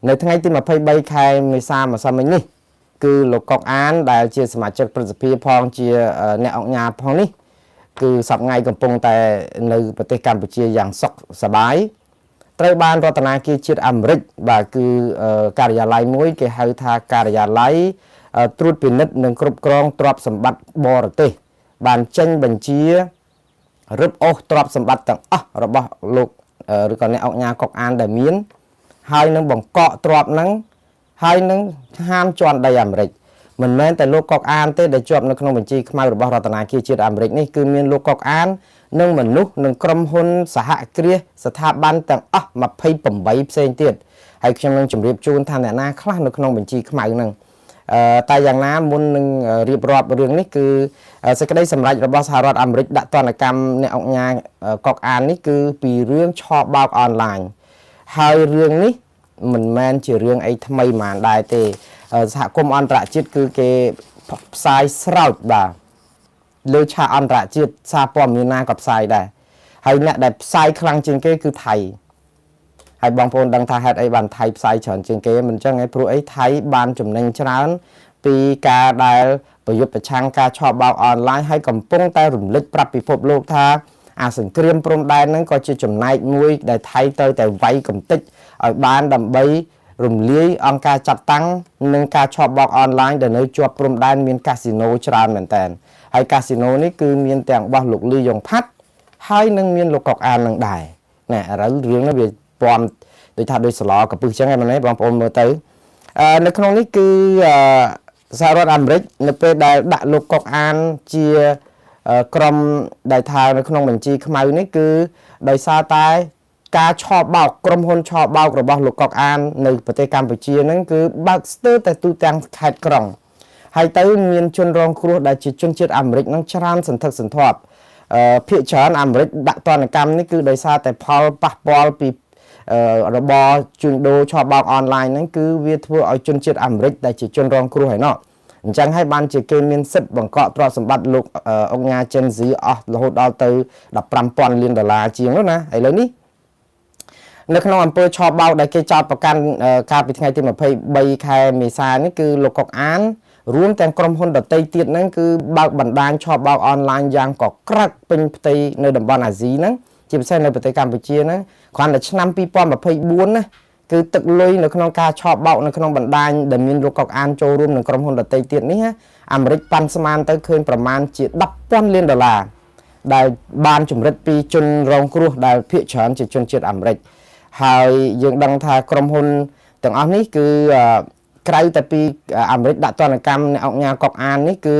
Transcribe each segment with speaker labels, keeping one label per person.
Speaker 1: នៅថ្ងៃទី23ខែមេសាម្សិលមិញនេះគឺលោកកុកអានដែលជាសមាជិកប្រសិទ្ធិផងជាអ្នកអង្គការផងនេះគឺសប្តាហ៍កំពុងតែនៅប្រទេសកម្ពុជាយ៉ាងសុខសប្បាយត្រូវបានរដ្ឋាភិបាលជាតិអាមេរិកបាទគឺការិយាល័យមួយគេហៅថាការិយាល័យត្រួតពិនិត្យនិងគ្រប់គ្រងទ្រព្យសម្បត្តិបរទេសបានចេញបញ្ជារឹបអូសទ្រព្យសម្បត្តិទាំងអស់របស់លោកឬក៏អ្នកអង្គការកុកអានដែលមានហើយនឹងបង្កក់ទ្រព្យហ្នឹងហើយនឹងហាមជន់ដីអាមេរិកមិនមែនតែលោកកុកអានទេដែលជាប់នៅក្នុងបញ្ជីខ្មៅរបស់រដ្ឋាភិបាលជាតិអាមេរិកនេះគឺមានលោកកុកអាននិងមនុស្សនិងក្រុមហ៊ុនសហគ្រាសស្ថាប័នទាំងអស់28ផ្សេងទៀតហើយខ្ញុំនឹងជម្រាបជូនថាអ្នកណាខ្លះនៅក្នុងបញ្ជីខ្មៅហ្នឹងតែយ៉ាងណាមុននឹងរៀបរាប់រឿងនេះគឺសេចក្តីសម្រេចរបស់សហរដ្ឋអាមេរិកដាក់ទណ្ឌកម្មអ្នកអង្គការកុកអាននេះគឺពីរឿងឆបោកអនឡាញហើយរឿងនេះមិនមែនជារឿងអីថ្មីហ្មងដែរទេសហគមន៍អន្តរជាតិគឺគេផ្សាយស្រោចបាទលើឆាកអន្តរជាតិសារព័ត៌មានណាក៏ផ្សាយដែរហើយអ្នកដែលផ្សាយខ្លាំងជាងគេគឺថៃហើយបងប្អូនដឹងថាហេតុអីបានថៃផ្សាយច្រើនជាងគេមិនចឹងឯងព្រោះអីថៃបានចំណេញច្រើនពីការដែលប្រយុទ្ធប្រឆាំងការឆបោកអនឡាញហើយកំពុងតែរំលឹកប្រាប់ពិភពលោកថាអាសង្គ្រាមព្រំដែនហ្នឹងក៏ជាចំណែកមួយដែលថៃទៅតែវាយកំទេចឲ្យបានដើម្បីរំលាយអង្គការចាត់តាំងនឹងការឆបោកអនឡាញដែលនៅជាប់ព្រំដែនមានកាស៊ីណូច្រើនមែនតើហើយកាស៊ីណូនេះគឺមានទាំងរបស់លោកលីយ៉ុងផាត់ហើយនឹងមានលោកកុកអាននឹងដែរណែឥឡូវរឿងនេះវាពំដូចថាដូចសឡកពឹសចឹងឯងបងប្អូនមើលទៅនៅក្នុងនេះគឺសហរដ្ឋអាមេរិកនៅពេលដែលដាក់លោកកុកអានជាក្រុមដែលថានៅក្នុងបញ្ជីខ្មៅនេះគឺដោយសារតែការឆបោកក្រុមហ៊ុនឆបោករបស់លោកកុកអាននៅប្រទេសកម្ពុជាហ្នឹងគឺបើកស្ទើរតែទូទាំងខេត្តក្រុងហើយទៅមានជនរងគ្រោះដែលជាជនជាតិអាមេរិកហ្នឹងច្រើនសន្ធឹកសន្ធាប់ភាគច្រើនអាមេរិកដាក់ទណ្ឌកម្មនេះគឺដោយសារតែផលប៉ះពាល់ពីរបរជួញដូរឆបោកអនឡាញហ្នឹងគឺវាធ្វើឲ្យជនជាតិអាមេរិកដែលជាជនរងគ្រោះហើយណោះអញ្ចឹងហើយបានជាគេមានសិទ្ធិបង្កក់ទ្រព្យសម្បត្តិលោកអង្គការ Gen Z អស់រហូតដល់ទៅ$15,000 លានជាងនោះណាឥឡូវនេះនៅក្នុងអំពើឆបោកដែលគេចោទប្រកាន់កាលពីថ្ងៃទី23ខែមេសានេះគឺលោកកុកអានរួមទាំងក្រុមហ៊ុនដទៃទៀតហ្នឹងគឺបើកបណ្ដាញឆបោកអនឡាញយ៉ាងកក្រិកពេញផ្ទៃនៅតំបន់អាស៊ីហ្នឹងជាពិសេសនៅប្រទេសកម្ពុជាហ្នឹងគ្រាន់តែឆ្នាំ2024ណាគឺទឹកលុយនៅក្នុងការឆបោកនៅក្នុងបណ្ដាញដែលមានលោកកុកអានចូលរួមនឹងក្រុមហ៊ុនដទៃទៀតនេះអាមេរិកប៉ាន់ស្មានទៅឃើញប្រមាណជា$10,000 លានដែលបានជំរិតពីជនរងគ្រោះដែលភាគច្រើនជាជនជាតិអាមេរិកហើយយើងដឹងថាក្រុមហ៊ុនទាំងអស់នេះគឺក្រៅតែពីអាមេរិកដាក់ទណ្ឌកម្មអ្នកអង្គការកុកអាននេះគឺ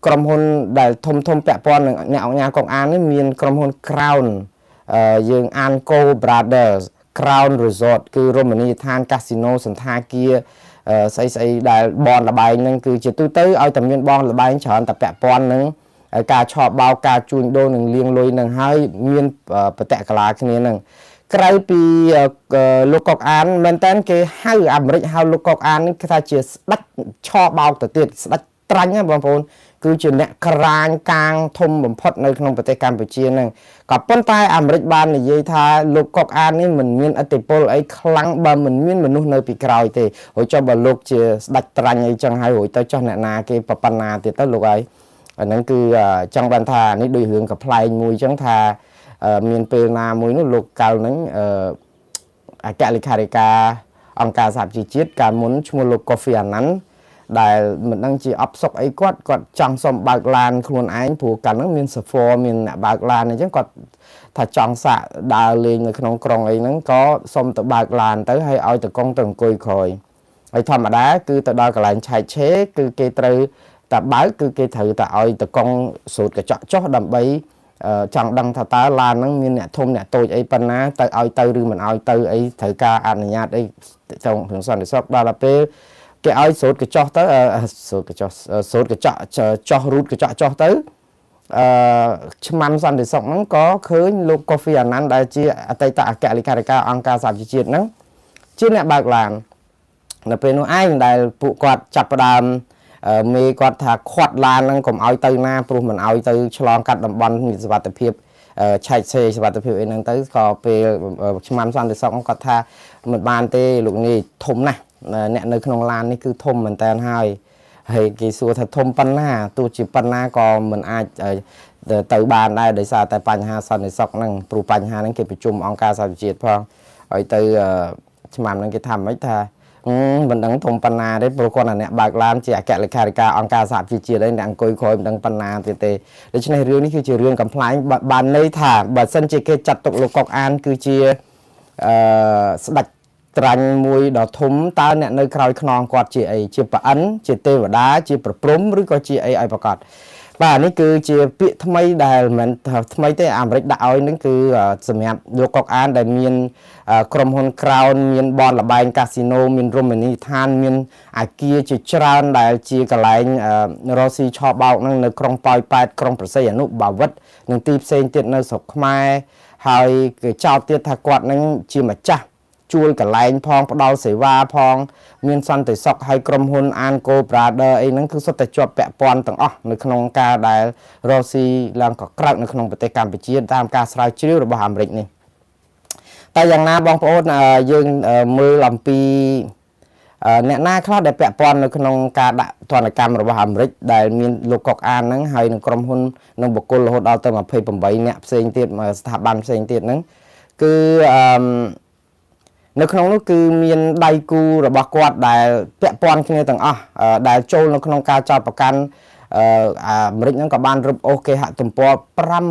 Speaker 1: ក្រុមហ៊ុនដែលធំពាក់ព័ន្ធនឹងអ្នកអង្គការកុកអាននេះមានក្រុមហ៊ុន Crown យើង Anco Brothers Crown Resort គឺរមណីយដ្ឋានកាស៊ីណូសន្តាគារស្អីដែលបនលបែងហ្នឹងគឺជាទូទៅឲ្យតែមានបងលបែងច្រើនតែពាក់ព័ន្ធនឹងការឆបោកការជួញដូរនឹងលាងលុយនឹងហើយមានបតកលាគ្នានឹងក្រៅពីលោកកុកអានមែនតើគេហៅអាមេរិកហៅលោកកុកអាននេះគេថាជាស្ដេចឆបោកទៅទៀតស្ដេចត្រាញ់ណាបងប្អូនគឺជាអ្នកក្រាញកាងធំបំផុតនៅក្នុងប្រទេសកម្ពុជាហ្នឹងក៏ប៉ុន្តែអាមេរិកបាននិយាយថាលោកកុកអាននេះមិនមានឥទ្ធិពលអីខ្លាំងបើមិនមានមនុស្សនៅពីក្រោយទេហើយចុះបើលោកជាស្ដេចត្រាញ់អីចឹងហើយរួចទៅចុះអ្នកណាគេប៉ុណ្ណាទៀតទៅលោកហើយអាហ្នឹងគឺចង់បានថានេះដូចរឿងកំ pl ែងមួយចឹងថាមានពេលណាមួយនោះលោកកៅហ្នឹងអគ្គលេខាធិការអង្គការសហជីវជាតិកាលមុនឈ្មោះលោក Kofi Annan ដែលមិនដឹងជាអបសុកអីគាត់ចង់សុំបើកឡានខ្លួនឯងព្រោះកាលហ្នឹងមាន Safor មានអ្នកបើកឡានអញ្ចឹងគាត់ថាចង់សាកដើរលេងនៅក្នុងក្រុងអីហ្នឹងក៏សុំទៅបើកឡានទៅហើយឲ្យតកងទៅអង្គុយក្រោយហើយធម្មតាគឺទៅដល់កន្លែងឆែកឆេរគឺគេត្រូវតែបើកគឺគេត្រូវតែឲ្យតកងសូត្រកញ្ចក់ចុះដើម្បីចង់ដឹងថាតើឡានហ្នឹងមានអ្នកធំអ្នកតូចអីប៉ុណ្ណាទៅឲ្យទៅឬមិនឲ្យទៅអីត្រូវការអនុញ្ញាតអីtrong ក្នុងសន្តិសុខដល់ពេលគេឲ្យសូត្រកញ្ចក់ទៅសូត្រកញ្ចក់ចុះរូតកញ្ចក់ចុះទៅឆ្មាំសន្តិសុខហ្នឹងក៏ឃើញលោក Kofi Annan ដែលជាអតីតអគ្គលេខាធិការអង្គការសហជីវជាតិហ្នឹងជាអ្នកបើកឡាននៅពេលនោះឯងដែលពួកគាត់ចាប់ផ្ដើមមេគាត់ថាខាត់ឡានហ្នឹងកុំឲ្យទៅណាព្រោះមិនឲ្យទៅឆ្លងកាត់តំបន់មានសុវត្ថិភាព ឆែកសេសវត្ថិភាពអីហ្នឹងទៅក៏ពេលឆ្មាំសន្តិសុខគាត់ថាមិនបានទេលោកនេះធំណាស់អ្នកនៅក្នុងឡាននេះគឺធំមែនតើហើយគេសួរថាធំប៉ុណ្ណាទោះជាប៉ុណ្ណាក៏មិនអាចទៅបានដែរដោយសារតែបញ្ហាសន្តិសុខហ្នឹងព្រោះបញ្ហាហ្នឹងគេប្រជុំអង្គការសហប្រជាជាតិផងហើយទៅឆ្មាំហ្នឹងគេថាមិនថាមិនដឹងធំប៉ុណ្ណាទេព្រោះគាត់អ្នកបើកឡានជាអគ្គលេខាធិការអង្គការសហប្រជាជាតិឯងអ្នកអង្គុយក្រោយមិនដឹងប៉ុណ្ណាទៀតទេដូច្នេះរឿងនេះគឺជារឿងកំ pl ែងបានន័យថាបើសិនជាគេចាត់ទុកលោកកុកអានគឺជាស្ដេចត្រាញ់មួយដ៏ធំតើអ្នកនៅក្រោយខ្នងគាត់ជាអីជាប្រអិនជាទេវតាជាប្រព្រំឬក៏ជាអីឲ្យប្រកាសបាទនេះគឺជាពាក្យថ្មីដែលមិនថ្មីទេអាមេរិកដាក់ឲ្យនឹងគឺសម្រាប់លោកកុកអានដែលមានក្រុមហ៊ុន Crown មានបនលបែងកាស៊ីណូមានរមណីយដ្ឋានមានអាគារជាច្រើនដែលជាកន្លែងរស់ស៊ីឆបោកនឹងនៅក្រុងប៉ោយប៉ែតក្រុងប្រស័យអនុបាវិតនិងទីផ្សេងទៀតនៅស្រុកខ្មែរហើយគេចោទទៀតថាគាត់នឹងជាម្ចាស់ជួលកន្លែងផងផ្ដល់សេវាផងមានសន្តិសុខហើយក្រុមហ៊ុន Anco Brother អីហ្នឹងគឺសុទ្ធតែជាប់ពាក់ព័ន្ធទាំងអស់នៅក្នុងការដែលរស់ស៊ីឡើងកក្រើកនៅក្នុងប្រទេសកម្ពុជាតាមការស្រាវជ្រាវរបស់អាមេរិកនេះតែយ៉ាងណាបងប្អូនយើងមើលអំពីអ្នកណាខ្លះដែលពាក់ព័ន្ធនៅក្នុងការដាក់ទណ្ឌកម្មរបស់អាមេរិកដែលមានលោកកុកអានហ្នឹងហើយនឹងក្រុមហ៊ុននិងបុគ្គលរហូតដល់ទៅ28អ្នកផ្សេងទៀតស្ថាប័នផ្សេងទៀតហ្នឹងគឺនៅក្នុងនោះគឺមានដៃគូរបស់គាត់ដែលពាក់ព័ន្ធគ្នាទាំងអស់ដែលចូលនៅក្នុងការចោទប្រកាន់អាមេរិកហ្នឹងក៏បានរឹបអូសគេហទំព័រ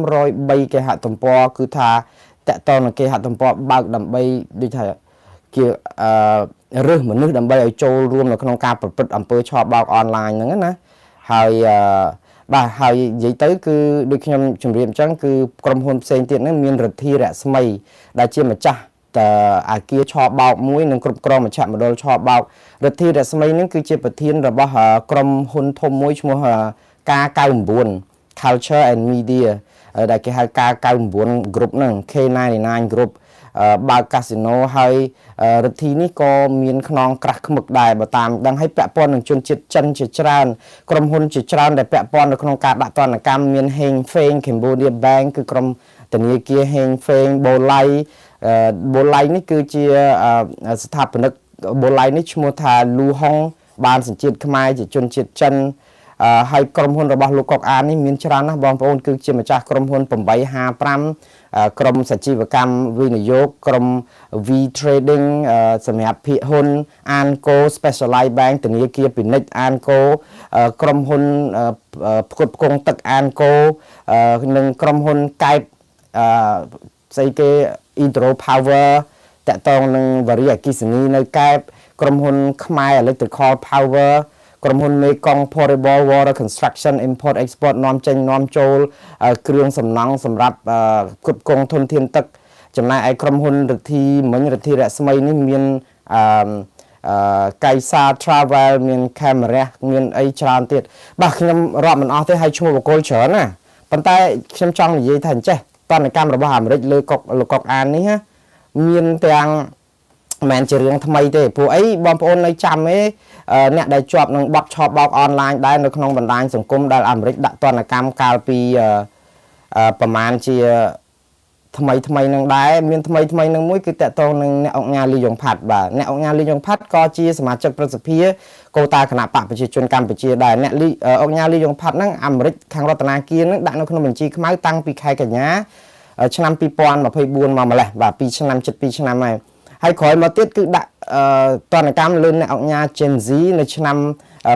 Speaker 1: 503គេហទំព័រគឺថាតកតនឹងគេហទំព័របើកដើម្បីដូចថាជារើសមនុស្សដើម្បីឲ្យចូលរួមនៅក្នុងការប្រព្រឹត្តអំពើឆបោកអនឡាញហ្នឹងណាហើយបាទហើយនិយាយទៅគឺដូចខ្ញុំជម្រាបអញ្ចឹងគឺក្រុមហ៊ុនផ្សេងទៀតហ្នឹងមានរិទ្ធីរស្មីដែលជាម្ចាស់អាគារឆបោកមួយនិងគ្រប់គ្រងមជ្ឈមណ្ឌលឆបោករិទ្ធីរស្មីនេះគឺជាប្រធានរបស់ក្រុមហ៊ុនធំមួយឈ្មោះការ99 Culture and Media ដែលគេហៅការ99 Group ហ្នឹង K99 Group បើកកាស៊ីណូហើយរិទ្ធីនេះក៏មានខ្នងក្រាស់ខ្មឹកដែរបើតាមដឹងឲ្យពាក់ព័ន្ធនឹងជនជាតិចិនជាច្រើនក្រុមហ៊ុនជាច្រើនដែលពាក់ព័ន្ធនៅក្នុងការដាក់ទណ្ឌកម្មមាន Heng Feng Cambodia Bank គឺក្រុមធនាគារ Heng Feng Bolai នេះគឺជាស្ថាបនិកបូឡៃនេះឈ្មោះថាលូហុងបានសញ្ជាតិខ្មែរជាជនជាតិចិនហើយក្រុមហ៊ុនរបស់លោកកុកអាននេះមានច្រើនណាស់បងប្អូនគឺជាម្ចាស់ក្រុមហ៊ុន855ក្រុមសជីវកម្មវិនិយោគក្រុម V Trading សម្រាប់ភាគហ៊ុន Anco Specialized Bank ធនាគារពាណិជ្ជ Anco ក្រុមហ៊ុនផ្គត់ផ្គង់ទឹក Anco និងក្រុមហ៊ុនកែបស្អីគេ Hydro Power តកតងនឹងវារីអគ្គិសនីនៅកែបក្រុមហ៊ុនខ្មែរ Electrical Power ក្រុមហ៊ុនមេកុង Portable Water Construction Import Export នាំចេញនាំចូលគ្រឿងសំណង់សម្រាប់គ្រប់គ្រងធនធានទឹកចំណែកឯក្រុមហ៊ុនរិទ្ធីមិញរិទ្ធីរស្មីនេះមានកៃសា Travel មាន Camera មានអីច្រើនទៀតបាទខ្ញុំរាប់មិនអស់ទេហើយឈ្មោះបុគ្គលច្រើនណាប៉ុន្តែខ្ញុំចង់និយាយថាអញ្ចេះតនកម្មរបស់អាមេរិកលើលោកកុកអាននេះណាមានទាំងមិនមែនជារឿងថ្មីទេព្រោះអីបងប្អូននៅចាំទេអ្នកដែលជាប់នឹងបទឆបោកអនឡាញដែរនៅក្នុងបណ្ដាញសង្គមដែលអាមេរិកដាក់ទណ្ឌកម្មកាលពីប្រហែលជាថ្មីនឹងដែរមានថ្មីនឹងមួយគឺតកតងនឹងអ្នកអង្គការលីយ៉ុងផាត់បាទអ្នកអង្គការលីយ៉ុងផាត់ក៏ជាសមាជិកប្រសិទ្ធិកោតាគណៈបកប្រជាជនកម្ពុជាដែរអ្នកអង្គការលីយ៉ុងផាត់ហ្នឹងអាមេរិកខាងរដ្ឋាភិបាលហ្នឹងដាក់នៅក្នុងបញ្ជីខ្មៅតាំងពីខែកញ្ញាឆ្នាំ2024មកម្លេះបាទ2ឆ្នាំជិត2ឆ្នាំហើយក្រោយមកទៀតគឺដាក់ទណ្ឌកម្មលើអ្នកអង្គការ Gen Z នៅឆ្នាំ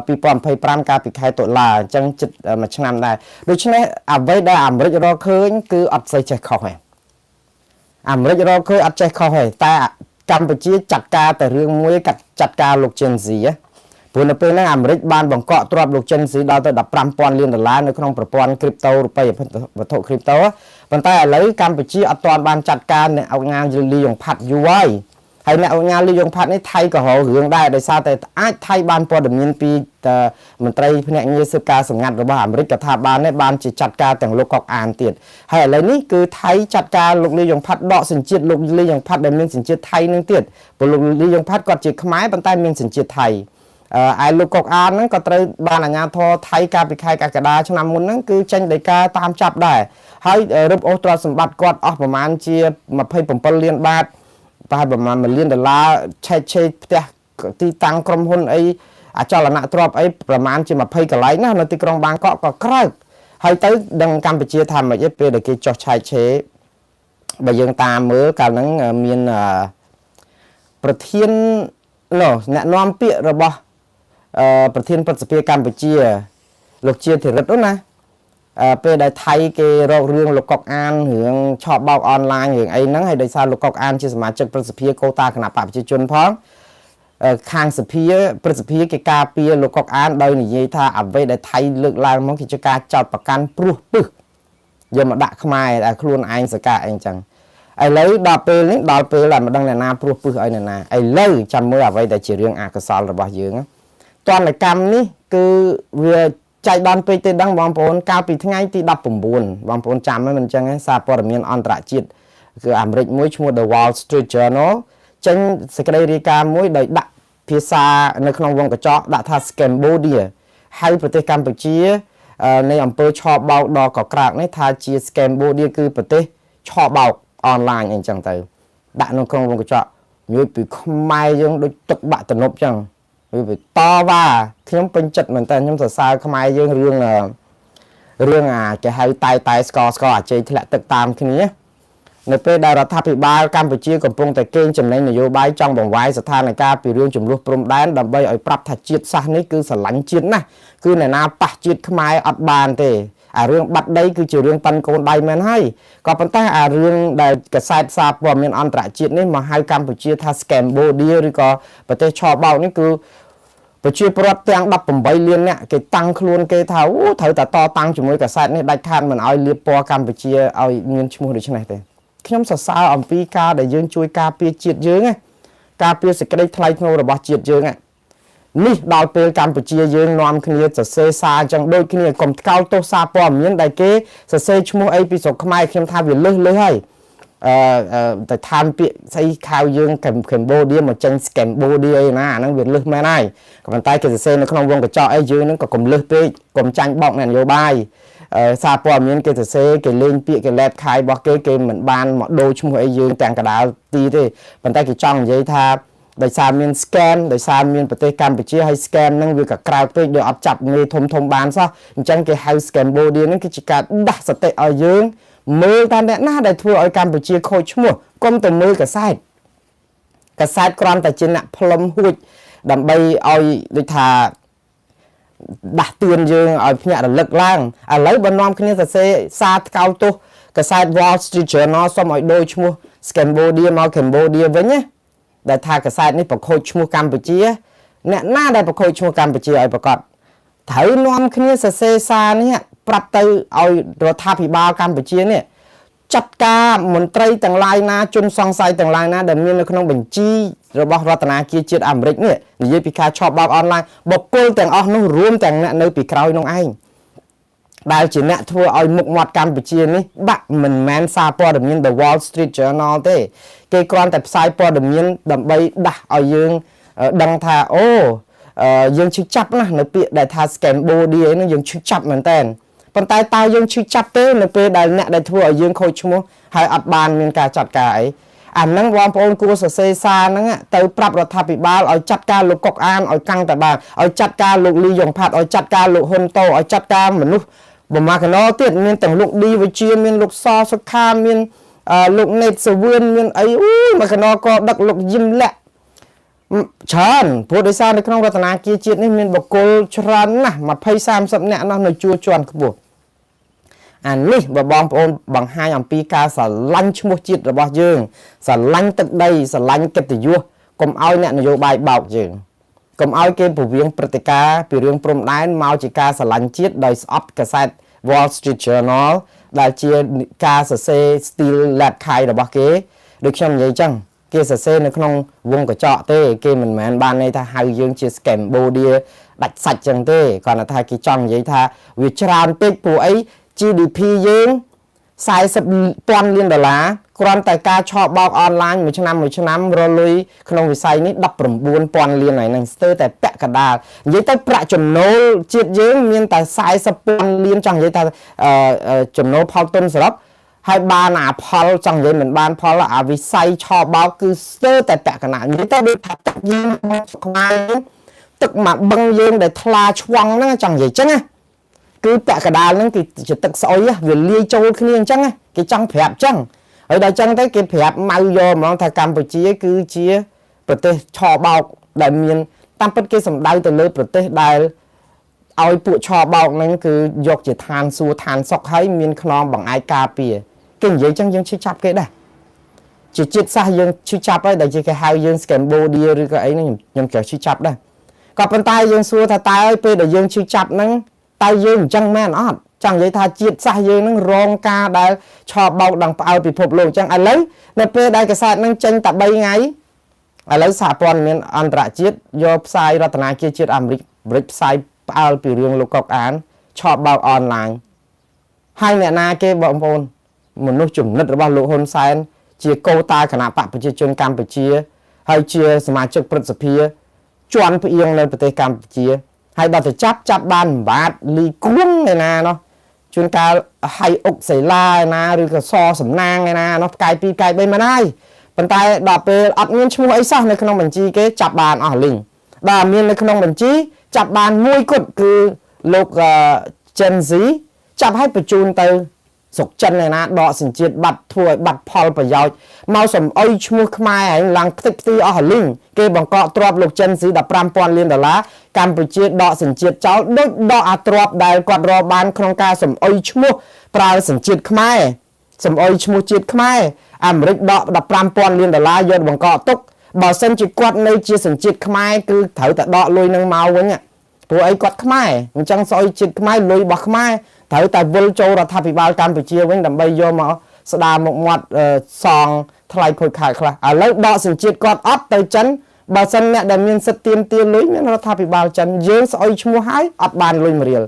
Speaker 1: 2025កាលពីខែតុលាអញ្ចឹងជិតមួយឆ្នាំដែរដូច្នេះអ្វីដែលអាមេរិករកឃើញគឺអត់ស្អីចេះខុសទេអាមេរិករកឃើញអត់ចេះខុសទេតែកម្ពុជាចាត់ការតែរឿងមួយចាត់ការលោក Gen Z ព្រោះនៅពេលហ្នឹងអាមេរិកបានបង្កក់ទ្រព្យលោក Gen Z ដល់ទៅ$15,000 លាននៅក្នុងប្រព័ន្ធ crypto រូបិយវត្ថុ crypto ប៉ុន្តែឥឡូវកម្ពុជាអត់ទាន់បានចាត់ការអ្នកអង្គការលីយ៉ុងផាត់យូរហើយអ្នកអង្គការលីយ៉ុងផាត់នេះថៃក៏រករឿងដែរដោយសារតែអាចថៃបានព័ត៌មានពីមន្ត្រីភ្នាក់ងារស៊ើបការសម្ងាត់របស់អាមេរិកក៏ថាបានជាចាត់ការទាំងលោកកុកអានទៀតហើយឥឡូវនេះគឺថៃចាត់ការលោកលីយ៉ុងផាត់ដកសញ្ជាតិលោកលីយ៉ុងផាត់ដែលមានសញ្ជាតិថៃនឹងទៀតព្រោះលោកលីយ៉ុងផាត់គាត់ជាខ្មែរប៉ុន្តែមានសញ្ជាតិថៃ ai lúc cọc an nó có tới ban là nhà thọ thay ca bị khai cả cả đá trong năm muốn nó cứ tranh để ca tam chập đại hay rụp ô tô sầm bát quạt ởประมาณchia mà phê bầm bầm liên bát vàประมาณmình liên đờ la che cheที่ตั้งกรมหุ้นไอ้อาจารย์นักตรอบไอ้ประมาณจะมาเพย์กับไรนะในที่กรองบางก็ใกล้ให้tớiดังกัมพูชีทำมาเยอะไปเด็กจอชายเชบยังตามมือการนั้นมีประเทศเนาะแนะนำเปียระบประเทศปัจจุบันกัมพูชีลูกเชียร์ถือรัดนะไปได้ไทยเกเราเรื่องลูกกอกอันเรื่องชอบเบาออนไลน์เรื่องไอ้นั้นให้ได้ซาลูกกอกอันที่สมาชิกปัจจุบันโคตาขนาดปราบประชาชนพร้อมข้างสเปียประสิทธิกาเปียลูกกอกอันโดยนี่ยี่ถ้าเอาไว้ได้ไทยเลือกลายมองกิจการจัดประกันปลุกปึ๊กยมดักขมายแต่ครูนไอ้สกาเองจังไอ้เลยดอเปนี้ดอเปlàมาดังในนาปลุกปึ๊กไอ้เนี่ยนะไอ้เลยจำเมื่อเอาไว้แต่จีเรื่องอากาศระบายเยอะตอนในกรรมนี้คือเรือใจดอนไปตีดังบางปนกาวปีทั้งไงตีดับปุ่มบุญบางปนจำไม่มันจังไงซาปอร์เมียนอันตรจิตคืออเมริกมุ้ยชัว The Wall Street Journal จังสกเดริกามุ้ยโดยดักพิซาในขนมวงกระจอกดักทัสแกมโบเดียให้ประเทศกัมพูชีในอำเภอชอบเบาดอกกรากในทาจีสแกมโบเดียคือประเทศชอบเบาออนไลน์อย่างจังเตอดักในขนมวงกระจอกยุยปีขมายยังโดยตกบะตนบจังvì to và khi nhóm bên chật mình tên nhóm sở sao không ai dương rương cái hai tay score chơi thì lại tự tam khi nhéในเป้ดาราทัพบาลกัมพูชีกับปงแต่เก่งจำในนโยบายจังบ่งไว้สถานการณ์ปีเรื่องจุ่มลูกปรมแดนดับใบไอ้ปรับถัดจิตซะนี่คือสลันจิตนะคือในนาปะจิตขมายอัดบานเตเรื่องบัดได้คือจะเรื่องปันโกนใบแมนให้ก็ปันแต่เรื่องได้กระสายซาบว่ามีอันตรายจิตนี่มาให้กัมพูชีทัสแกมโบเดียหรือก็ประเทศชอบเบานี่คือไปช่วยปรับแต่งดับผมใบเลียนเนี่ยเกตั้งครูนเกเท้าเถอะแต่ต่อตั้งจุ่มไว้กระสายนี่ได้ทานมันเอาเลียปอกัมพูชีเอาเงินชั่วโมงหรือช่ไหนเตខ្ញុំសរសើរអំពីការដែលយើងជួយការពារជាតិយើងការពារសេចក្តីថ្លៃថ្នូររបស់ជាតិយើងនេះដល់ពេលកម្ពុជាយើងនាំគ្នាសរសេរសារអញ្ចឹងដូចគ្នាកុំថ្កោលទោសសារព័ត៌មានដែលគេសរសេរឈ្មោះអីពីស្រុកខ្មែរខ្ញុំថាវាលើសហើយតែឋានពាក្យស្អីខៅយើងកម្ពុជាមកចេញស្កេមបូឌីអីណាអាហ្នឹងវាលើសមែនហើយក៏ប៉ុន្តែគេសរសេរនៅក្នុងវងកញ្ចក់អីយើងហ្នឹងក៏កុំលើសពេកកុំចាញ់បោកនយោបាយសារព័ត៌មានគេសរសេរគេលេងពាក្យគេលែបខាយរបស់គេមិនបានមកដូរឈ្មោះអីយើងទាំងកដាលទីទេប៉ុន្តែគេចង់និយាយថាដោយសារមាន scan ដោយសារមានប្រទេសកម្ពុជាហើយ scan ហ្នឹងវាក៏ក្រៅពេកដូចអត់ចាប់ងាយធំបានសោះអញ្ចឹងគេហៅ scan body ហ្នឹងគឺជាការដាស់សតិឲ្យយើងមើលតាមអ្នកណាដែលធ្វើឲ្យកម្ពុជាខូចឈ្មោះកុំទៅមើលកសែតគ្រាន់តែជាអ្នកផ្លុំហួចដើម្បីឲ្យដូចថាដាស់តឿនយើងឲ្យភ្ញាក់រលឹកឡើងឥឡូវបើនាំគ្នាសរសេរសារថ្កោលទោសកសែត Wall Street Journal សូមឲ្យដូរឈ្មោះ Cambodia មក Cambodia វិញណាដែលថាកសែតនេះប្រខូចឈ្មោះកម្ពុជាអ្នកណាដែលប្រខូចឈ្មោះកម្ពុជាឲ្យប្រកាសត្រូវនាំគ្នាសរសេរសារនេះប្រាប់ទៅឲ្យរដ្ឋាភិបាលកម្ពុជានេះចាត់ការមន្ត្រីទាំងឡាយណាជនសង្ស័យទាំងឡាយណាដែលមាននៅក្នុងបញ្ជីរបស់រដ្ឋាភិបាលជាតិអាមេរិកនេះនិយាយពីការឆប់បោកអនឡាញបុគ្គលទាំងអស់នោះរួមទាំងអ្នកនៅពីក្រោយនោះឯងដែលជាអ្នកធ្វើឲ្យមុខមាត់កម្ពុជានេះបាក់មិនមែនសារព័ត៌មាន The Wall Street Journal ទេគេគ្រាន់តែផ្សាយព័ត៌មានដើម្បីដាស់ឲ្យយើងដឹងថាអូយើងឈឺចាប់ណាស់នៅពាក្យដែលថា scam body ហ្នឹងយើងឈឺចាប់មែនតើប៉ុន្តែតើយើងឈឺចាប់ទេនៅពេលដែលអ្នកដែលធ្វើឲ្យយើងខូចឈ្មោះហើយអត់បានមានការចាត់ការអីអាហ្នឹងបងប្អូនគួរសរសេរសារហ្នឹងទៅប្រាប់រដ្ឋាភិបាលឲ្យចាត់ការលោកកុកអានឲ្យកាំងតបានឲ្យចាត់ការលោកលីយ៉ុងផាត់ឲ្យចាត់ការលោកហ៊ុនតូឲ្យចាត់ការមនុស្សបំមាកណោទៀតមានទាំងលោកឌីវិជាមានលោកសសុខាមានលោកណេតសវឿនមានអីអូយមកកណោក៏ដឹកលោកយឹមលាក់ច្រើនព្រោះដោយសារនៅក្នុងរដ្ឋាភិបាលជាតិនេះមានបុគ្គលច្រើនណាស់20-30នាក់នោះនៅជួរជាន់ខ្ពស់អានេះបើបងប្អូនបង្ហាញអំពីការស្រឡាញ់ឈ្មោះជាតិរបស់យើងស្រឡាញ់ទឹកដីស្រឡាញ់កិត្តិយសកុំឲ្យអ្នកនយោបាយបោកយើងកុំឲ្យគេពវៀងព្រឹត្តិការណ៍ពីរឿងព្រំដែនមកជាការស្រឡាញ់ជាតិដោយស្អប់កាសែត Wall Street Journal ដែលជាការសរសេរ style លាក់ខាយរបស់គេដូចខ្ញុំនិយាយចឹងគេសរសេរនៅក្នុងវងកញ្ចក់ទេគេមិនមែនបានន័យថាហៅយើងជា Cambodia ដាច់សាច់ចឹងទេគ្រាន់តែថាគេចង់និយាយថាវាច្រើនពេកព្រោះអីGDP យើង 40,000 លានដុល្លារគ្រាន់តែការឆបោកអនឡាញមួយឆ្នាំរលុយក្នុងវិស័យនេះ19,000 លានហើយនឹងស្ទើរតែពាក់កណ្ដាលនិយាយទៅប្រាក់ចំណូលជាតិយើងមានតែ40,000 លានចង់និយាយថាចំណូលផលទុនសរុបហើយបានអាផលចង់និយាយមិនបានផលអាវិស័យឆបោកគឺស្ទើរតែពាក់កណ្ដាលនិយាយទៅដូចថាទឹកយើងខ្មែរទឹកមកបឹងយើងដែលថ្លាឆ្វង់ហ្នឹងចង់និយាយចឹងណាគឺពាក់កណ្ដាលហ្នឹងគឺជាទឹកស្អុយវាលាយចូលគ្នាអញ្ចឹងគេចង់ប្រាប់ចឹងហើយដល់ចឹងទៅគេប្រាប់ម៉ៅយកហ្មងថាកម្ពុជាគឺជាប្រទេសឆបោកដែលមានតាមពិតគេសំដៅទៅលើប្រទេសដែលឲ្យពួកឆបោកហ្នឹងគឺយកជាឋានសួគ៌ឋានសុខហើយមានខ្នងបង្អែកការពារគេនិយាយចឹងយើងឈឺចាប់គេដែរជាជាតិសាសយើងឈឺចាប់ហើយដែលជាគេហៅយើងស្កេមបូឌាឬក៏អីហ្នឹងខ្ញុំក៏ឈឺចាប់ដែរក៏ប៉ុន្តែយើងសួរថាតើពេលដែលយើងឈឺចាប់ហ្នឹងតើយើងអញ្ចឹងមែនអត់ចង់និយាយថាជាតិសាសយើងនឹងរងការដែលឆបោកដងផ្អើលពិភពលោកអញ្ចឹងឥឡូវនៅពេលដែលកសែតនឹងចេញតែ3ថ្ងៃឥឡូវសហព័ន្ធមានអន្តរជាតិយកផ្សាយរដ្ឋាភិបាលជាតិអាមេរិកផ្សាយផ្អើលពីរឿងលោកកុកអានឆបោកអនឡាញហើយអ្នកណាគេបងប្អូនមនុស្សចំណិតរបស់លោកហ៊ុនសែនជាកោតាគណៈបកប្រជាជនកម្ពុជាហើយជាសមាជិកព្រឹទ្ធសភាជាន់ផ្អៀងនៅប្រទេសកម្ពុជាហើយដល់ទៅចាប់បានបាទលីគួងឯណាណោះជួនកាលហៃអុកសេឡាឯណាឬក៏សសំណាងឯណាណោះផ្កាយ2ផ្កាយ3មិនហើយប៉ុន្តែដល់ពេលអត់មានឈ្មោះអីសោះនៅក្នុងបញ្ជីគេចាប់បានអស់លីងបាទមាននៅក្នុងបញ្ជីចាប់បានមួយគត់គឺលោក Gen Z ចាប់ឲ្យបញ្ជូនទៅស្រុកចិនឯណាដកសញ្ជាតិបាត់ធ្វើឲ្យបាត់ផលប្រយោជន៍មកសំអុយឈ្មោះខ្មែរឯងឡើងខ្ទេចខ្ទីអស់លីងគេបង្កក់ទ្រព្យលោកចិនស៊ី15,000 លានដុល្លារកម្ពុជាដកសញ្ជាតិចោលដូចដកអាទ្រព្យដែលគាត់រកបានក្នុងការសំអុយឈ្មោះប្រើសញ្ជាតិខ្មែរសំអុយឈ្មោះជាតិខ្មែរអាមេរិកដក15,000 លានដុល្លារយកបង្កក់ទុកបើសិនជាគាត់នៅជាសញ្ជាតិខ្មែរគឺត្រូវតែដកលុយនឹងមកវិញព្រោះអីគាត់ខ្មែរអញ្ចឹងស្អុយជាតិខ្មែរលុយរបស់ខ្មែរត្រូវតែវិលចូលរដ្ឋាភិបាលកម្ពុជាវិញដើម្បីយកមកស្ដារមុខមាត់សងថ្លៃខូចខាតខ្លះឥឡូវដកសញ្ជាតិគាត់អត់ទៅចិនបើសិនអ្នកដែលមានសិទ្ធិទាមលុយមានរដ្ឋាភិបាលចិនយើងស្អុយឈ្មោះហើយអត់បានលុយ1រៀល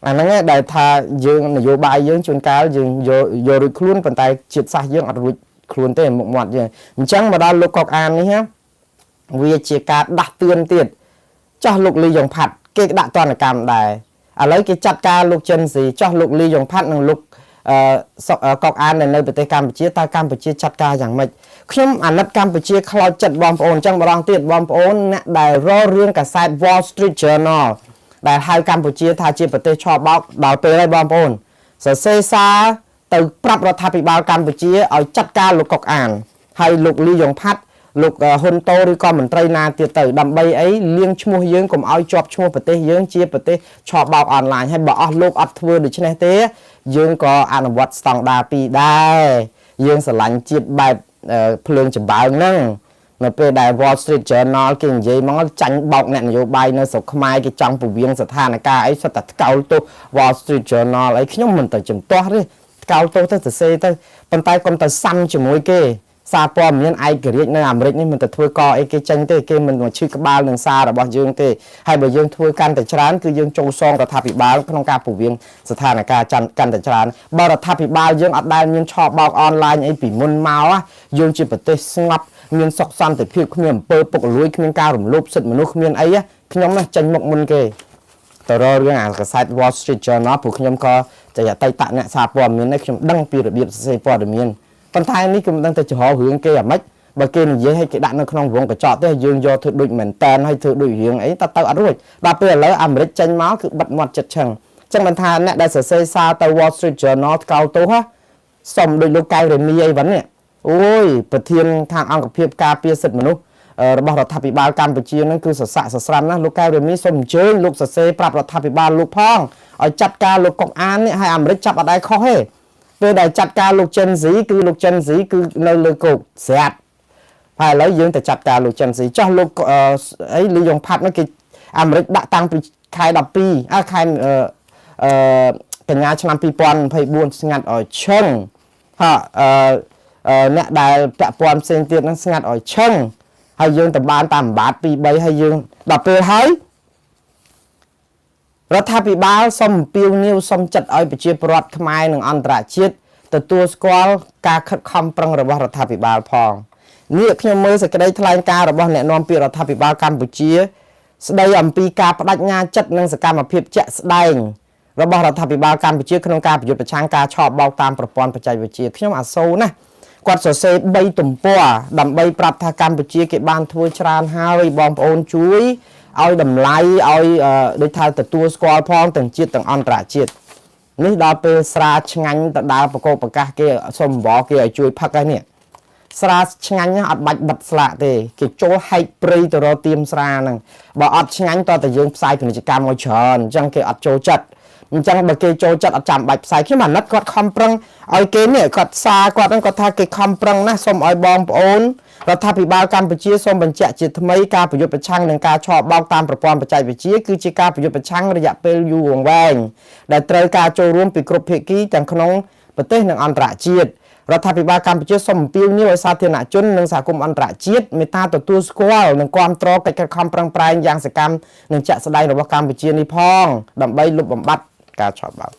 Speaker 1: អាហ្នឹងឯងដែលថាយើងនយោបាយយើងជួនកាលយើងយករួចខ្លួនប៉ុន្តែជាតិសាសន៍យើងអត់រួចខ្លួនទេមុខមាត់យើងអញ្ចឹងមកដល់លោកកុកអាននេះវាជាការដាស់តឿនទៀតចោះលោកលីយ៉ុងផាត់គេដាក់ទណ្ឌកម្មដែរឥឡូវគេចាត់ការលោកចិនស៊ីចោះលោកលីយ៉ុងផាត់និងលោកកុកអាននៅប្រទេសកម្ពុជាតើកម្ពុជាចាត់ការយ៉ាងម៉េចខ្ញុំអាណិតកម្ពុជាខ្លោចចិត្តបងប្អូនអញ្ចឹងម្ដងទៀតបងប្អូនអ្នកដែលរករឿងកាសែត Wall Street Journal ដែលហៅកម្ពុជាថាជាប្រទេសឆបោកដល់ពេលហើយបងប្អូនសរសេរសារទៅប្រាប់រដ្ឋាភិបាលកម្ពុជាឲ្យចាត់ការលោកកុកអានហើយលោកលីយ៉ុងផាត់លោកហ៊ុនតូឬក៏មន្ត្រីណាទៀតទៅដើម្បីអីលាងឈ្មោះយើងកុំឲ្យជាប់ឈ្មោះប្រទេសយើងជាប្រទេសឆបោកអនឡាញហើយបើអស់លោកអត់ធ្វើដូច្នេះទេយើងក៏អនុវត្តស្តង់ដារ2ដែរយើងស្រឡាញ់ជាតិបែបភ្លើងចម្បើងហ្នឹងនៅពេលដែល Wall Street Journal គេនិយាយមកចាញ់បោកអ្នកនយោបាយនៅស្រុកខ្មែរគេចង់ពង្រៀងស្ថានភាពអីសុទ្ធតែថ្កោលទោស Wall Street Journal អីខ្ញុំមិនទៅជំទាស់ទេថ្កោលទោសទៅសរសេរទៅប៉ុន្តែកុំទៅសាំជាមួយគេសារព័ត៌មានឯករាជ្យនៅអាមេរិកនេះមិនទៅធ្វើកអីគេចេញទេគេមិនមកឈឺក្បាលនឹងសាររបស់យើងទេហើយបើយើងធ្វើកាន់តែច្រើនគឺយើងចូលសងរដ្ឋាភិបាលក្នុងការពង្រៀងស្ថានភាពកាន់តែច្រើនបើរដ្ឋាភិបាលយើងអត់ដែលមានឆបោកអនឡាញអីពីមុនមកយើងជាប្រទេសស្ងប់មានសុខសន្តិភាពគ្មានអំពើពុករលួយគ្មានការរំលោភសិទ្ធិមនុស្សគ្មានអីខ្ញុំណាចេញមុខមុនគេតើរឿងអាកាសែត Wall Street Journal ព្រោះខ្ញុំក៏ជាអតីតអ្នកសារព័ត៌មាននេះខ្ញុំដឹងពីរបៀបសរសេរព័ត៌មានប៉ុន្តែនេះគឺមិនដឹងទៅចំហរឿងគេអាម៉េចបើគេនិយាយឲ្យគេដាក់នៅក្នុងវងកញ្ចក់ទេយើងយកធ្វើដូចមែនតែនឲ្យធ្វើដូចរឿងអីទៅអត់រួចដល់ពេលឥឡូវអាមេរិកចេញមកគឺបិទមាត់ចិត្តឆឹងអញ្ចឹងមិនថាអ្នកដែលសរសេរសារទៅ Wall Street Journal ថ្កោលទោសសុំដូចលោកកៅរេមីអីវិញនេះអូយប្រធានខាងអង្គភាពការពារសិទ្ធិមនុស្សរបស់រដ្ឋាភិបាលកម្ពុជានឹងគឺសស័កសស្រាំណាស់លោកកៅរេមីសូមអញ្ជើញលោកសរសេរប្រាប់រដ្ឋាភិបាលលោកផងឲ្យចាត់ការលោកកុកអាននេះឲ្យអាមេរិកចាប់អត់ដែរខុសទេពេលដែលចាត់ការលោកចិនស៊ីគឺលោកចិនស៊ីគឺនៅលើគោកស្រាប់ហើយឥឡូវយើងទៅចាត់ការលោកចិនស៊ីចោះលោកអីលីយ៉ុងផាត់នោះគេអាមេរិកដាក់តាំងពីខែ12ខែកញ្ញាឆ្នាំ2024ស្ងាត់ឲ្យឈឹងអ្នកដែលពាក់ព័ន្ធផ្សេងទៀតហ្នឹងស្ងាត់ឲ្យឈឹងហើយយើងទៅបានតាមអាបាត2 3ហើយយើងដល់ពេលហើយ រដ្ឋាភិបាលសូមអំពាវនាវសូមចាត់ឲ្យប្រជាពលរដ្ឋខ្មែរនិងអន្តរជាតិទទួលស្គាល់ការខិតខំប្រឹងរបស់រដ្ឋាភិបាលផងនេះខ្ញុំមើលសេចក្តីថ្លែងការណ៍របស់អ្នកនាំពាក្យរដ្ឋាភិបាលកម្ពុជាស្ដីអំពីការបដិញ្ញាចិត្តនិងសកម្មភាពជាក់ស្ដែងរបស់រដ្ឋាភិបាលកម្ពុជាក្នុងការប្រយុទ្ធប្រឆាំងការឆបោកតាមប្រព័ន្ធបច្ចេកវិទ្យាខ្ញុំអាសូរណាស់គាត់សរសេរ3ទំព័រដើម្បីប្រាប់ថាកម្ពុជាគេបានធ្វើច្រើនហើយបងប្អូនជួយឲ្យតម្លៃឲ្យដូចថាទទួលស្គាល់ផងទាំងជាតិទាំងអន្តរជាតិនេះដល់ពេលស្រាឆ្ងាញ់ទៅដើរប្រកបប្រកាសគេសុំអង្វរគេឲ្យជួយផឹកហើយនេះស្រាឆ្ងាញ់អត់បាច់បិទស្លាកទេគេចូលហែកព្រៃទៅរកទៀមស្រាហ្នឹងបើអត់ឆ្ងាញ់តើតែយើងផ្សាយពាណិជ្ជកម្មឲ្យច្រើនអញ្ចឹងគេអត់ចូលចិត្តអញ្ចឹងបើគេចូលចិត្តអត់ចាំបាច់ផ្សាយខ្ញុំអាណិតគាត់ខំប្រឹងឲ្យគេនេះគាត់សារគាត់ហ្នឹងគាត់ថាគេខំប្រឹងណាស់សូមឲ្យបងប្អូនរដ្ឋាភិបាលកម្ពុជាសូមបញ្ជាក់ជាថ្មីការប្រយុទ្ធប្រឆាំងនឹងការឆបោកតាមប្រព័ន្ធបច្ចេកវិទ្យាគឺជាការប្រយុទ្ធប្រឆាំងរយៈពេលយូរអង្វែងដែលត្រូវការចូលរួមពីគ្រប់ភាគីទាំងក្នុងប្រទេសនិងអន្តរជាតិរដ្ឋាភិបាលកម្ពុជាសូមអំពាវនាវឲ្យសាធារណជននិងសហគមន៍អន្តរជាតិមេត្តាទទួលស្គាល់និងគាំទ្រកិច្ចខិតខំប្រឹងប្រែងយ៉ាងសកម្មនិងជាក់ស្ដែងរបស់កម្ពុជានេះផងដើម្បីលុបបំបាត់ការឆបោក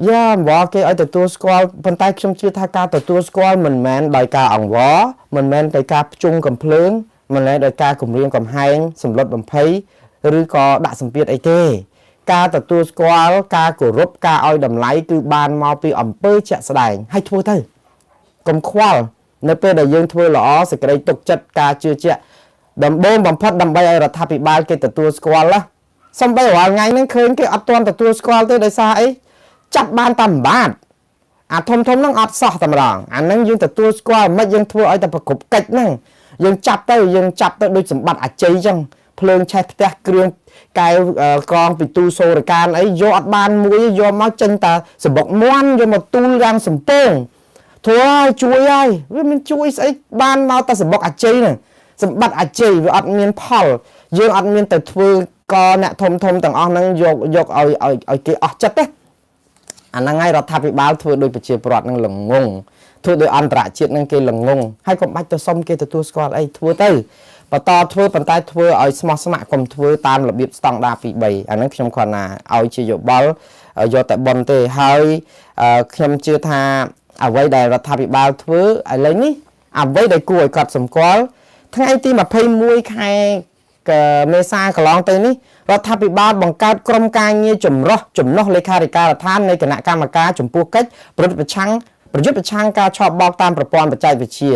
Speaker 1: យ៉ាអង្វរគេឲ្យទទួលស្គាល់ប៉ុន្តែខ្ញុំជឿថាការទទួលស្គាល់មិនមែនដោយការអង្វរមិនមែនដោយការភ្ជុងកំភ្លើងមិនមែនដោយការគំរាមកំហែងសម្លុតបំភ័យឬក៏ដាក់សម្ពាធអីទេការទទួលស្គាល់ការគោរពការឲ្យតម្លៃគឺបានមកពីអំពើជាក់ស្ដែងហើយធ្វើទៅកុំខ្វល់នៅពេលដែលយើងធ្វើល្អសេចក្តីទុកចិត្តការជឿជាក់ដំបូងបំផុតដើម្បីឲ្យរដ្ឋាភិបាលគេទទួលស្គាល់ណាសំបីរាល់ថ្ងៃហ្នឹងឃើញគេអត់ទាន់ទទួលស្គាល់ទេដោយសារអីចាប់បានតែម្បាទអាធំហ្នឹងអត់សោះតែម្ដងអាហ្នឹងយើងទទួលស្គាល់មិនយើងធ្វើឲ្យតែប្រកបកិច្ចហ្នឹងយើងចាប់ទៅដូចសម្បត្តិអាជ័យអញ្ចឹងភ្លើងឆេះផ្ទះគ្រឿងកែវកងពីទូសូរកានអីយកអត់បានមួយយកមកចេញតែសបុកមាន់យកមកទូលយ៉ាងសំពងធ្វើឲ្យជួយហើយវាមិនជួយស្អីបានមកតែសបុកអាជ័យហ្នឹងសម្បត្តិអាជ័យវាអត់មានផលយើងអត់មានទៅធ្វើកអ្នកធំទាំងអស់ហ្នឹងយកឲ្យគេអស់ចិត្តទេអាហ្នឹងហើយរដ្ឋាភិបាលធ្វើដោយប្រជាពលរដ្ឋនឹងល្ងងធ្វើដោយអន្តរជាតិនឹងគេល្ងងហើយកុំបាច់ទៅសុំគេទទួលស្គាល់អីធ្វើទៅបន្តធ្វើប៉ុន្តែធ្វើឲ្យស្មោះស្ម័គ្រកុំធ្វើតាមរបៀបស្តង់ដារ2 3អាហ្នឹងខ្ញុំគ្រាន់តែឲ្យជាយោបល់យកតែប៉ុនទេហើយខ្ញុំជឿថាអ្វីដែលរដ្ឋាភិបាលធ្វើឥឡូវនេះអ្វីដែលគួរឲ្យកត់សម្គាល់ថ្ងៃទី21ខែមេសាកន្លងទៅនេះរដ្ឋាភិបាលបង្កើតក្រុមការងារចំណុះលេខាធិការដ្ឋាននៃគណៈកម្មការចំពោះកិច្ចប្រយុទ្ធប្រឆាំងការឆបោកតាមប្រព័ន្ធបច្ចេកវិទ្យា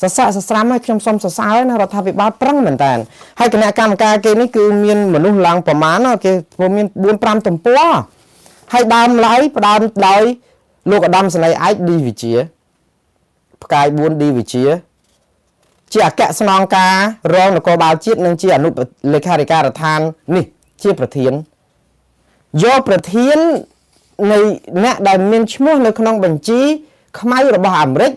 Speaker 1: សរស័ក្តិស្រាំហើយខ្ញុំសូមសរសើរណារដ្ឋាភិបាលប្រឹងមែនតើហើយគណៈកម្មការគេនេះគឺមានមនុស្សឡើងប្រមាណគេមាន 4-5 ទំព័រហើយដើមឡើយផ្ដើមដោយលោកឧត្តមសេនីយ៍ឯកឌីវិជាផ្កាយ4ឌីវិជាជាអគ្គស្នងការរងនគរបាលជាតិនិងជាអនុលេខាធិការដ្ឋាននេះជាប្រធានយកប្រធាននៃអ្នកដែលមានឈ្មោះនៅក្នុងបញ្ជីខ្មៅរបស់អាមេរិក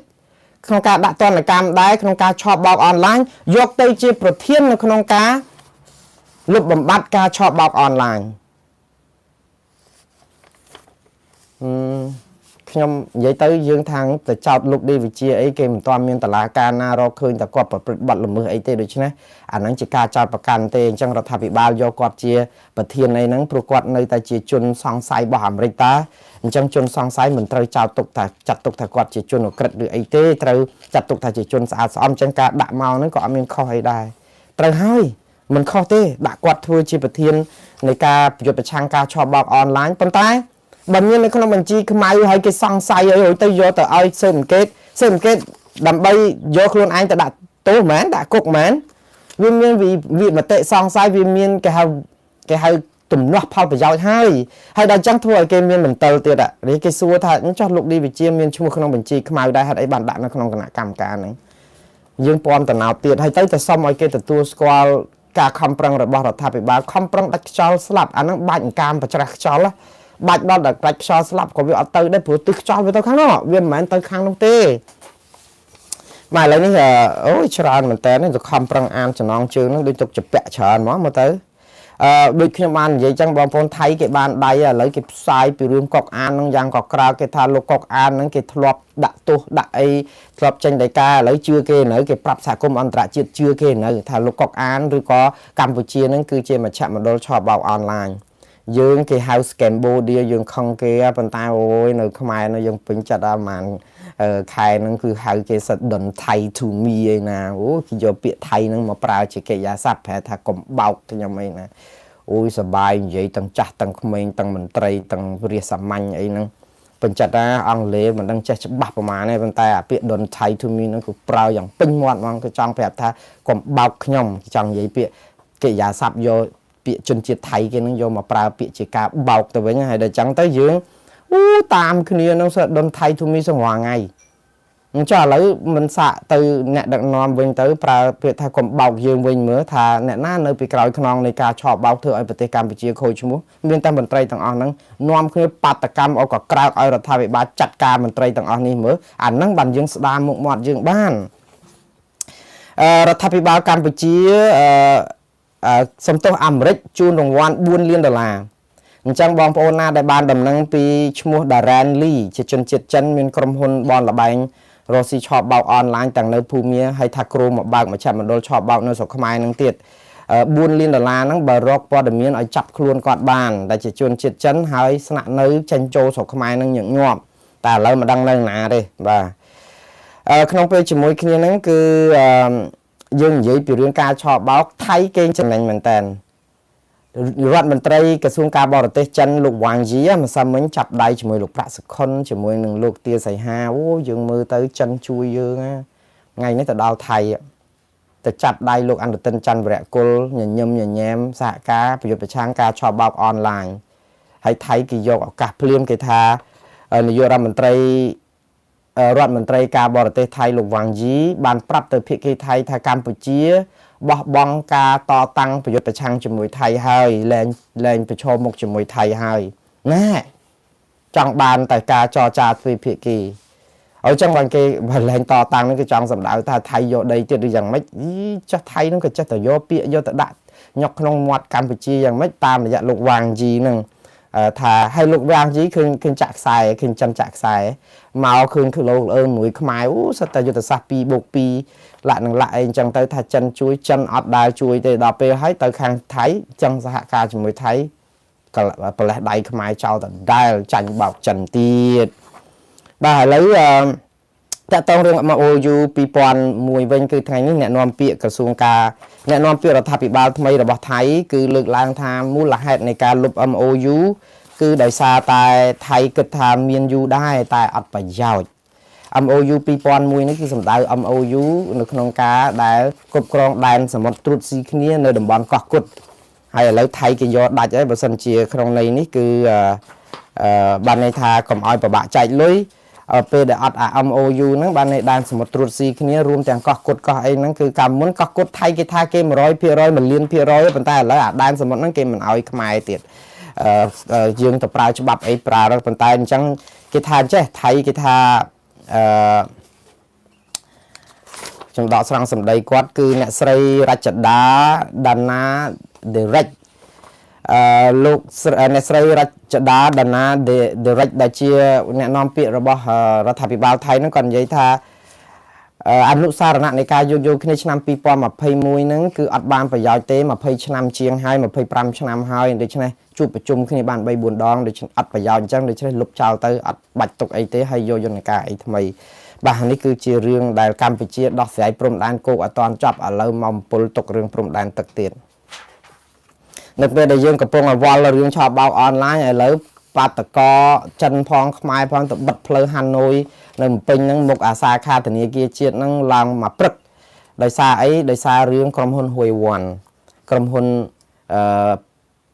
Speaker 1: ក្នុងការដាក់ទណ្ឌកម្មដែរក្នុងការឆបោកអនឡាញយកទៅជាប្រធាននៅក្នុងការលុបបំបាត់ការឆបោកអនឡាញខ្ញុំនិយាយទៅយើងថាងទៅចោតលោកឌីវិជាអីគេមិនទាន់មានតឡាការណារកឃើញតែគាត់ប្រព្រឹត្តបទល្មើសអីទេដូច្នេះអាហ្នឹងជាការចោតប្រកាន់ទេអញ្ចឹងរដ្ឋាភិបាលយកគាត់ជាប្រធានអីហ្នឹងព្រោះគាត់នៅតែជាជនសង្ស័យរបស់អាមេរិកតាអញ្ចឹងជនសង្ស័យមិនត្រូវចោទទុកថាចាត់ទុកថាគាត់ជាជនអក្រិតឬអីទេត្រូវចាត់ទុកថាជាជនស្អាតស្អំអញ្ចឹងការដាក់មកហ្នឹងក៏អត់មានខុសអីដែរត្រូវហើយមិនខុសទេដាក់គាត់ធ្វើជាប្រធាននៃការប្រយុទ្ធប្រឆាំងការឆបោកអនឡាញប៉ុន្តែបើមាននៅក្នុងបញ្ជីខ្មៅហើយគេសង្ស័យឲ្យទៅយកទៅឲ្យស៊ើបអង្កេតដើម្បីយកខ្លួនឯងទៅដាក់ទោសមែនដាក់គុកមែនវាមានវិមតិសង្ស័យវាមានគេហៅទំនាស់ផលប្រយោជន៍ហើយដល់ចឹងធ្វើឲ្យគេមានមន្ទិលទៀតនេះគេសួរថាចុះលោកឌីវិជាមានឈ្មោះក្នុងបញ្ជីខ្មៅដែរហេតុអីបានដាក់នៅក្នុងគណៈកម្មការហ្នឹងយើងពំតណោតទៀតហើយទៅសុំឲ្យគេទទួលស្គាល់ការខំប្រឹងរបស់រដ្ឋាភិបាលខំប្រឹងដាច់ខ្យល់ស្លាប់អាហ្នឹងបាច់អង្កាមប្រច្រាស់ខ្យល់បាច់ដល់តែដាច់ខ្យល់ស្លាប់ក៏វាអត់ទៅដែរព្រោះទិសខ្យល់វាទៅខាងនោះវាមិនមែនទៅខាងនោះទេមកឥឡូវនេះអូយច្រើនមែនតើនេះទៅខំប្រឹងអានចំណងជើងហ្នឹងដូចទុកជពាក់ច្រើនហ្មងមើលទៅ ដូចខ្ញុំបាននិយាយចឹងបងប្អូនថៃគេបានដៃឥឡូវគេផ្សាយពីរឿងកុកអានហ្នឹងយ៉ាងក៏ក្រៅគេថាលោកកុកអានហ្នឹងគេធ្លាប់ដាក់ទោសដាក់អីធ្លាប់ចេញដីកាឥឡូវជឿគេនៅគេប្រាប់សហគមន៍អន្តរជាតិជឿគេនៅថាលោកកុកអានឬក៏កម្ពុជាហ្នឹងគឺជាមជ្ឈមណ្ឌលឆបោកអនឡាញយើងគេហៅ Cambodia យើងខឹងគេប៉ុន្តែអូយនៅខ្មែរនៅយើងពេញចិត្តអាម៉ានខែហ្នឹងគឺហៅគេសិតដុនថៃ to me ឯណាអូគេយកពាក្យថៃហ្នឹងមកប្រើជាកិរិយាសព្ទប្រែថាកុំបោកខ្ញុំឯណាអូយសបាយនិយាយទាំងចាស់ទាំងក្មេងទាំងមន្ត្រីទាំងរាជសាមញ្ញអីហ្នឹងពេញចិត្តណាអង់គ្លេសមិនដឹងចេះច្បាស់ប្រហែលទេប៉ុន្តែអាពាក្យដុនថៃ to me ហ្នឹងគឺប្រើយ៉ាងពេញមាត់ហ្មងគឺចង់ប្រាប់ថាកុំបោកខ្ញុំចង់និយាយពាក្យកិរិយាសព្ទយកពាក្យជនជាតិថៃគេនឹងយកមកប្រើពាក្យជាការបោកទៅវិញហើយដល់ចឹងទៅយើងអូតាមគ្នានឹងសដុនថៃទូមីសងរាល់ថ្ងៃអញ្ចឹងឥឡូវមិនសាក់ទៅអ្នកដឹកនាំវិញទៅប្រើពាក្យថាកុំបោកយើងវិញមើលថាអ្នកណានៅពីក្រោយខ្នងនៃការឆោបបោកធ្វើឲ្យប្រទេសកម្ពុជាខូចឈ្មោះមានតែមន្ត្រីទាំងអស់ហ្នឹងនាំគ្នាបាតកម្មអកក្រៅឲ្យរដ្ឋាភិបាលចាត់ការមន្ត្រីទាំងអស់នេះមើលអាហ្នឹងបានយើងស្ដារមុខមាត់យើងបានរដ្ឋាភិបាលកម្ពុជាសំទោសអាមេរិកជូនរង្វាន់$4 លានអញ្ចឹងបងប្អូនណាដែលបានដំណឹងពីឈ្មោះ Darren Lee ជាជនជាតិចិនមានក្រុមហ៊ុនបនលបែងរស់ស៊ីឆបបោកអនឡាញទាំងនៅភូមាហើយថាគ្រូមកបើកមជ្ឈមណ្ឌលឆបបោកនៅស្រុកខ្មែរនឹងទៀត$4 លានហ្នឹងបើរកព័ត៌មានឲ្យចាប់ខ្លួនគាត់បានដែលជាជនជាតិចិនហើយស្នាក់នៅចេញចូលស្រុកខ្មែរនឹងញឹកញាប់តែឥឡូវមិនដឹងនៅណាទេបាទក្នុងពេលជាមួយគ្នាហ្នឹងគឺយើងនិយាយពីរឿងការឆបោកថៃគេចំណេញមែនតើរដ្ឋមន្ត្រីក្រសួងការបរទេសចិនលោកវ៉ាងជីម្សិលមិញចាប់ដៃជាមួយលោកប្រាក់សុខុនជាមួយនឹងលោកទាសីហាអូយើងមើលទៅចិនជួយយើងថ្ងៃនេះទៅដល់ថៃទៅចាប់ដៃលោកអនុទិនច័ន្ទវរៈគុលញញឹមញញែមសហការប្រយុទ្ធប្រឆាំងការឆបោកអនឡាញហើយថៃគេយកឱកាសភ្លាមគេថានាយករដ្ឋមន្ត្រីការបរទេសថៃលោកវ៉ាងជីបានប្រាប់ទៅភាគីថៃថាកម្ពុជាបោះបង់ការតតាំងប្រយុទ្ធប្រឆាំងជាមួយថៃហើយលែងប្រឈមមុខជាមួយថៃហើយណែចង់បានតែការចរចាទ្វេភាគីឲ្យចឹងបានគេលែងតតាំងនេះគេចង់សម្ដៅថាថៃយកដីទៀតឬយ៉ាងម៉េចចាស់ថៃនឹងក៏ចេះតែយកពាក្យយកទៅដាក់ញុកក្នុងមាត់កម្ពុជាយ៉ាងម៉េចតាមរយៈលោកវ៉ាងជីនឹងថាឲ្យលោកវ៉ាងជីឃើញចាក់ខ្សែឃើញចិនចាក់ខ្សែមកឃើញគឺលោកអើមួយខ្មែរអូសិតតែយុទ្ធសាស្ត្រ 2+2 លាក់នឹងលាក់អីអញ្ចឹងទៅថាចិនជួយចិនអត់ដែលជួយទេដល់ពេលហើយទៅខាងថៃចឹងសហការជាមួយថៃក៏ប្រលេះដៃខ្មែរចោលតដែលចាញ់បោកចិនទៀតបាទឥឡូវតកតងរឿង MOU 2001វិញគឺថ្ងៃនេះអ្នកនាំពាក្យក្រសួងការអ្នកនាំពាក្យរដ្ឋាភិបាលថ្មីរបស់ថៃគឺលើកឡើងថាមូលហេតុនៃការលុប MOU គឺដោយសារតែថៃគិតថាមានយូរដែរតែអត់ប្រយោជន៍ MOU 2001នេះគឺសំដៅ MOU នៅក្នុងការដែលគ្រប់គ្រងដែនសមុទ្រត្រួតស៊ីគ្នានៅតំបន់កោះគុតហើយឥឡូវថៃគេយកដាច់ហើយបើសិនជាក្នុងន័យនេះគឺបានន័យថាកុំឲ្យប្របាក់ចែកលុយពេលដែលអត់ MOU ហ្នឹងបានន័យដែនសមុទ្រត្រួតស៊ីគ្នារួមទាំងកោះគុតកោះអីហ្នឹងគឺកាលមុនកោះគុតថៃគេថាគេ 100% 1លាន%ប៉ុន្តែឥឡូវអាដែនសមុទ្រហ្នឹងគេមិនឲ្យខ្មែរទៀតយើងទៅប្រើច្បាប់អីប្រើប៉ុន្តែអញ្ចឹងគេថាចេះថៃគេថាខ្ញុំដកស្រង់សម្ដីគាត់គឺអ្នកស្រីរចដាដាណាដេរិចលោកអ្នកស្រីរចដាដាណាដេរិចដែលជាអ្នកនាំពាក្យរបស់រដ្ឋាភិបាលថៃហ្នឹងគាត់និយាយថាអនុសារណៈនៃការយោគយល់គ្នាឆ្នាំ2021ហ្នឹងគឺអត់បានប្រយោជន៍ទេ20ឆ្នាំជាងហើយ25ឆ្នាំហើយដូច្នេះជួបប្រជុំគ្នាបាន 3-4 ដងដូច្នេះអត់ប្រយោជន៍អញ្ចឹងដូច្នេះលុបចោលទៅអត់បាច់ទុកអីទេហើយយកយន្តការអីថ្មីបាទនេះគឺជារឿងដែលកម្ពុជាដោះស្រាយព្រំដែនគោកអត់ទាន់ចប់ឥឡូវមកអំពុលទុករឿងព្រំដែនទឹកទៀតនៅពេលដែលយើងកំពុងវល់រឿងឆបោកអនឡាញឥឡូវបាតកោចិនផងខ្មែរផងទៅបិទផ្លូវហាណូយនៅភ្នំពេញហ្នឹងមុខអាសាខាធនាគារជាតិហ្នឹងឡើងមកព្រឹកដោយសារអីដោយសាររឿងក្រុមហ៊ុន Huawei ក្រុមហ៊ុន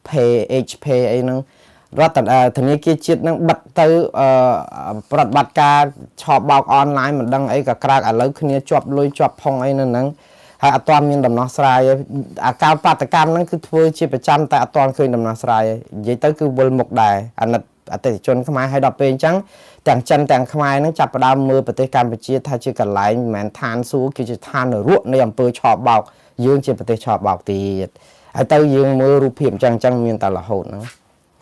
Speaker 1: PHP អីហ្នឹងរដ្ឋធនាគារជាតិហ្នឹងបិទទៅប្រតិបត្តិការឆបោកអនឡាញមិនដឹងអីក៏ក្រើកឥឡូវគ្នាជាប់លុយជាប់ផុងអីនៅហ្នឹងហើយអត់ទាន់មានដំណោះស្រាយអាការបាតកម្មហ្នឹងគឺធ្វើជាប្រចាំតែអត់ទាន់ឃើញដំណោះស្រាយនិយាយទៅគឺវិលមុខដែរអាណិតអតិថិជនខ្មែរឲ្យដល់ពេលអញ្ចឹងទាំងចិនទាំងខ្មែរហ្នឹងចាប់ផ្ដើមមើលប្រទេសកម្ពុជាថាជាកន្លែងមិនមែនឋានសួគ៌គឺជាឋាននរកនៃអំពើឆបោកយើងជាប្រទេសឆបោកទៀត ហើយទៅយើងមើលរូបភាពចឹងមានតែរហូតហ្នឹង